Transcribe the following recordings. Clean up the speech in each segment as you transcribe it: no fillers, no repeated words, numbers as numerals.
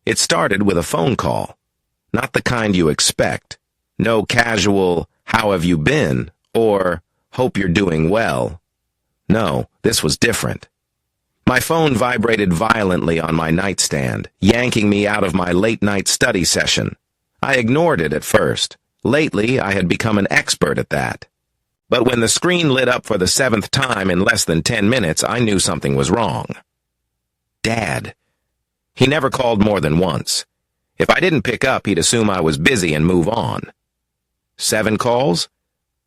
It started with a phone call. Not the kind you expect. No casual, "How have you been?" or "Hope you're doing well." No, this was different. My phone vibrated violently on my nightstand, yanking me out of my late-night study session. I ignored it at first. Lately, I had become an expert at that. But when the screen lit up for the 7th time in less than 10 minutes, I knew something was wrong. Dad. He never called more than once. If I didn't pick up, he'd assume I was busy and move on. 7 calls?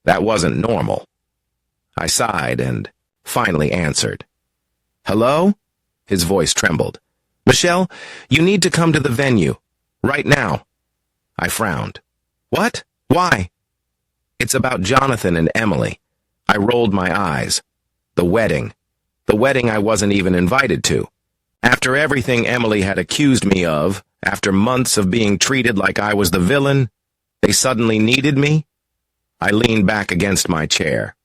That wasn't normal. I sighed and finally answered. "Hello?" His voice trembled. "Michelle, you need to come to the venue. Right now." I frowned. "What? Why?" "It's about Jonathan and Emily." I rolled my eyes. The wedding. The wedding I wasn't even invited to. After everything Emily had accused me of, after months of being treated like I was the villain, they suddenly needed me? I leaned back against my chair.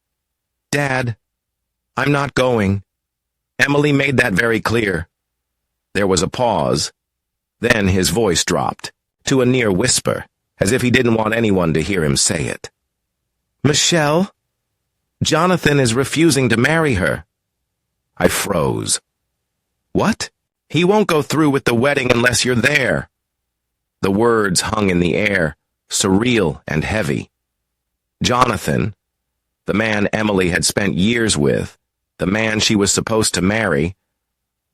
"Dad, I'm not going. Emily made that very clear." There was a pause. Then his voice dropped, to a near whisper, as if he didn't want anyone to hear him say it. "Michelle, Jonathan is refusing to marry her." I froze. "What? He won't go through with the wedding unless you're there." The words hung in the air, surreal and heavy. Jonathan, the man Emily had spent years with, the man she was supposed to marry,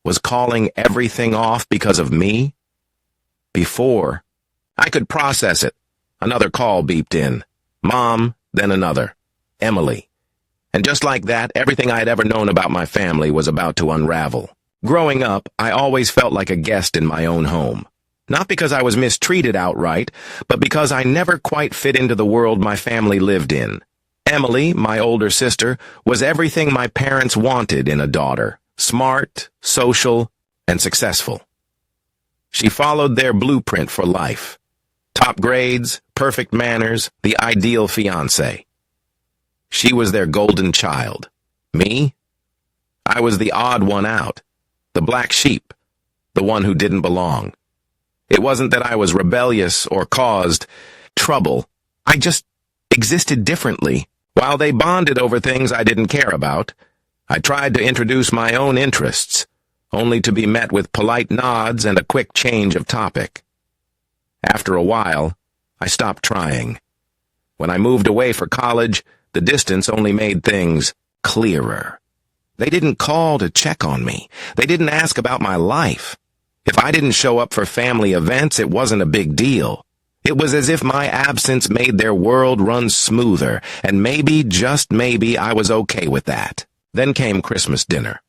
was calling everything off because of me? Before, I could process it. Another call beeped in. Mom, then another. Emily. And just like that, everything I had ever known about my family was about to unravel. Growing up, I always felt like a guest in my own home. Not because I was mistreated outright, but because I never quite fit into the world my family lived in. Emily, my older sister, was everything my parents wanted in a daughter. Smart, social, and successful. She followed their blueprint for life. Top grades, perfect manners, the ideal fiancé. She was their golden child. Me? I was the odd one out. The black sheep. The one who didn't belong. It wasn't that I was rebellious or caused trouble. I just existed differently. While they bonded over things I didn't care about, I tried to introduce my own interests, only to be met with polite nods and a quick change of topic. After a while, I stopped trying. When I moved away for college, the distance only made things clearer. They didn't call to check on me. They didn't ask about my life. If I didn't show up for family events, it wasn't a big deal. It was as if my absence made their world run smoother, and maybe, just maybe, I was okay with that. Then came Christmas dinner.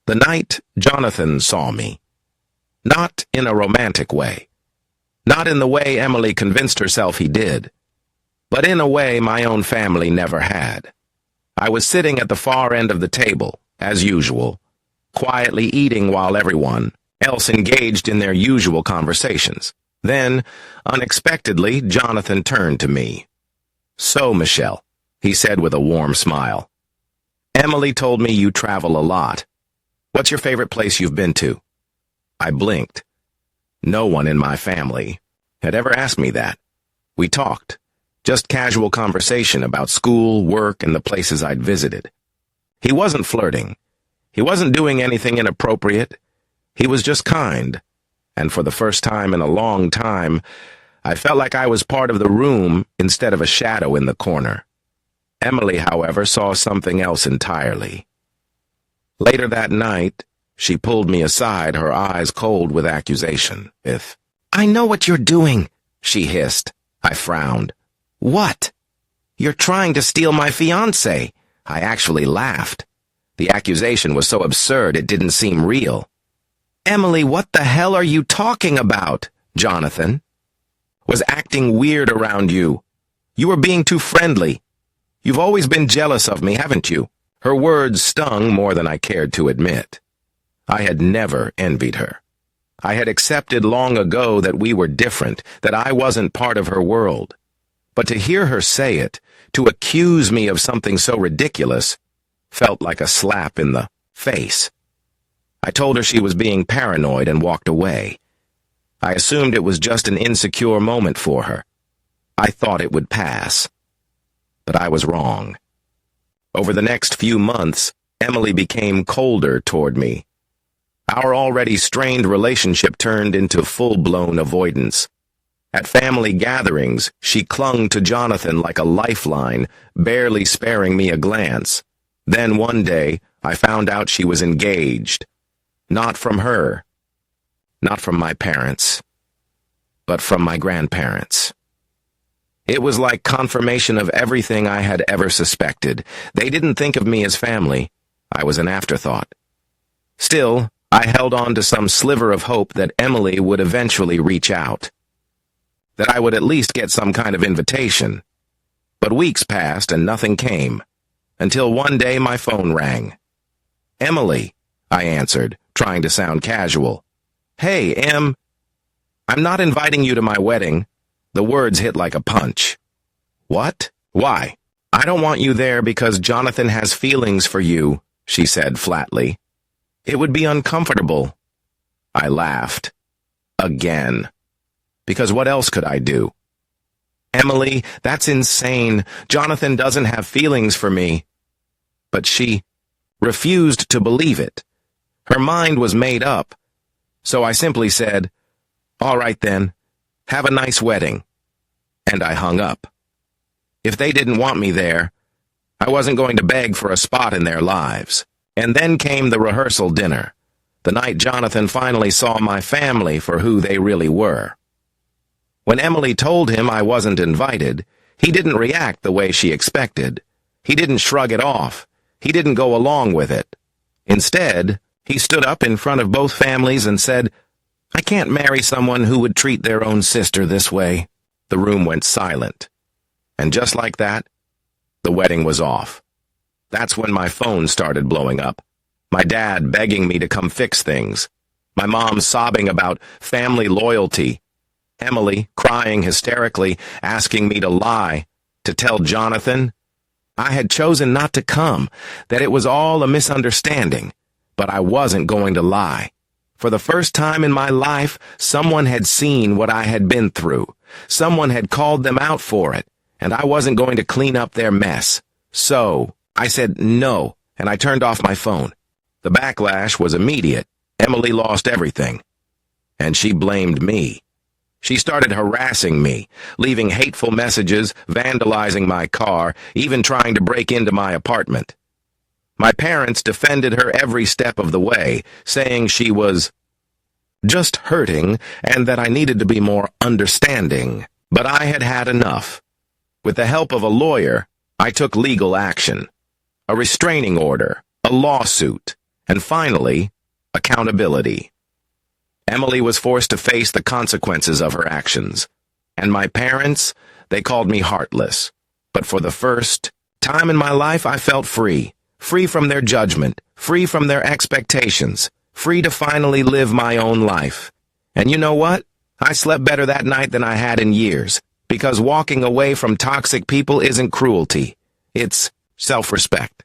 The night Jonathan saw me. Not in a romantic way. Not in the way Emily convinced herself he did. But in a way my own family never had. I was sitting at the far end of the table, as usual, quietly eating while everyone else engaged in their usual conversations. Then, unexpectedly, Jonathan turned to me. "So, Michelle," he said with a warm smile, "Emily told me you travel a lot. What's your favorite place you've been to?" I blinked. No one in my family had ever asked me that. We talked. Just casual conversation about school, work, and the places I'd visited. He wasn't flirting. He wasn't doing anything inappropriate. He was just kind. And for the first time in a long time, I felt like I was part of the room instead of a shadow in the corner. Emily, however, saw something else entirely. Later that night, she pulled me aside, her eyes cold with accusation. "I know what you're doing," she hissed. I frowned. "What?" "You're trying to steal my fiancé." I actually laughed. The accusation was so absurd it didn't seem real. "Emily, what the hell are you talking about?" Jonathan was acting weird around you. "You were being too friendly. You've always been jealous of me, haven't you?" Her words stung more than I cared to admit. I had never envied her. I had accepted long ago that we were different, that I wasn't part of her world. But to hear her say it, to accuse me of something so ridiculous, felt like a slap in the face. I told her she was being paranoid and walked away. I assumed it was just an insecure moment for her. I thought it would pass. But I was wrong. Over the next few months, Emily became colder toward me. Our already strained relationship turned into full-blown avoidance. At family gatherings, she clung to Jonathan like a lifeline, barely sparing me a glance. Then one day, I found out she was engaged. Not from her. Not from my parents. But from my grandparents. It was like confirmation of everything I had ever suspected. They didn't think of me as family. I was an afterthought. Still, I held on to some sliver of hope that Emily would eventually reach out. That I would at least get some kind of invitation. But weeks passed and nothing came. Until one day my phone rang. "Emily," I answered, trying to sound casual. "Hey, I'm not inviting you to my wedding." The words hit like a punch. "What? Why?" "I don't want you there because Jonathan has feelings for you," she said flatly. "It would be uncomfortable." I laughed. Again. Because what else could I do? "Emily, that's insane. Jonathan doesn't have feelings for me." But she refused to believe it. Her mind was made up. So I simply said, "All right then, have a nice wedding." And I hung up. If they didn't want me there, I wasn't going to beg for a spot in their lives. And then came the rehearsal dinner, the night Jonathan finally saw my family for who they really were. When Emily told him I wasn't invited, he didn't react the way she expected. He didn't shrug it off. He didn't go along with it. Instead, he stood up in front of both families and said, "I can't marry someone who would treat their own sister this way." The room went silent. And just like that, the wedding was off. That's when my phone started blowing up. My dad begging me to come fix things. My mom sobbing about family loyalty. Emily crying hysterically, asking me to lie, to tell Jonathan. I had chosen not to come, that it was all a misunderstanding, but I wasn't going to lie. For the first time in my life, someone had seen what I had been through. Someone had called them out for it, and I wasn't going to clean up their mess. So, I said no, and I turned off my phone. The backlash was immediate. Emily lost everything. And she blamed me. She started harassing me, leaving hateful messages, vandalizing my car, even trying to break into my apartment. My parents defended her every step of the way, saying she was just hurting and that I needed to be more understanding. But I had had enough. With the help of a lawyer, I took legal action. A restraining order, a lawsuit, and finally, accountability. Emily was forced to face the consequences of her actions. And my parents, they called me heartless. But for the first time in my life, I felt free. Free from their judgment, free from their expectations, free to finally live my own life. And you know what? I slept better that night than I had in years, because walking away from toxic people isn't cruelty. It's self-respect.